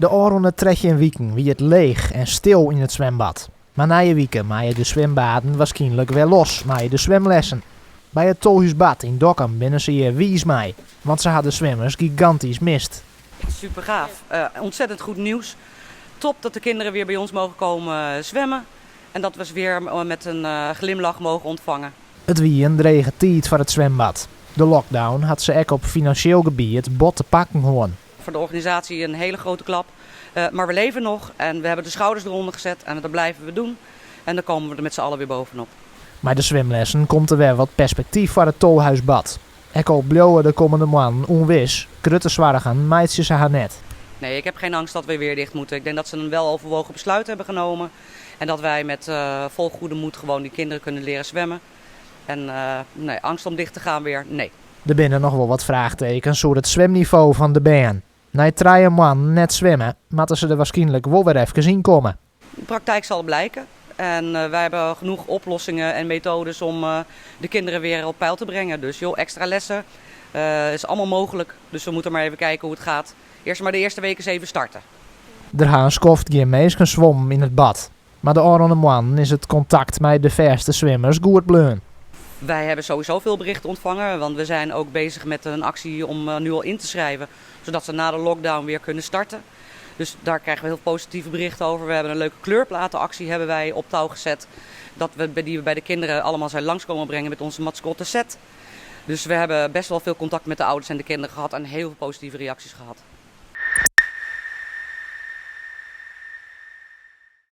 De oorronde tretje in Wieken wie het leeg en stil in het zwembad. Maar na je wieken maaien de zwembaden waarschijnlijk weer los, maaien de zwemlessen. Bij het Tolhuisbad in Dokkum binnen ze hier wies mee, want ze hadden zwemmers gigantisch mist. Super gaaf. Ontzettend goed nieuws. Top dat de kinderen weer bij ons mogen komen zwemmen. En dat we ze weer met een glimlach mogen ontvangen. Het wie een drege tijd voor het zwembad. De lockdown had ze ook op financieel gebied bot te pakken gewoon. Voor de organisatie een hele grote klap. Maar we leven nog en we hebben de schouders eronder gezet en dat blijven we doen. En dan komen we er met z'n allen weer bovenop. Maar de zwemlessen komt er weer wat perspectief voor het Tolhuisbad. Ik al blijven de komende maanden onwis, krutte zwargen, meidjes ze haar net. Nee, ik heb geen angst dat we weer dicht moeten. Ik denk dat ze een weloverwogen besluit hebben genomen. En dat wij met vol goede moed gewoon die kinderen kunnen leren zwemmen. En nee, angst om dicht te gaan weer, nee. Er binnen nog wel wat vraagtekens over het zwemniveau van de baan. Na 3 man net zwemmen, moeten ze er waarschijnlijk wel weer even zien komen. De praktijk zal blijken. En wij hebben genoeg oplossingen en methodes om de kinderen weer op peil te brengen. Dus joh, extra lessen is allemaal mogelijk. Dus we moeten maar even kijken hoe het gaat. Eerst maar de eerste week eens even starten. Er gaan skoft geen mensen zwommen in het bad. Maar de oorronde man is het contact met de verste zwemmers goed bleun. Wij hebben sowieso veel berichten ontvangen, want we zijn ook bezig met een actie om nu al in te schrijven. Zodat ze na de lockdown weer kunnen starten. Dus daar krijgen we heel positieve berichten over. We hebben een leuke kleurplatenactie hebben wij op touw gezet. Die we bij de kinderen allemaal zijn langskomen brengen met onze mascotte set. Dus we hebben best wel veel contact met de ouders en de kinderen gehad en heel veel positieve reacties gehad.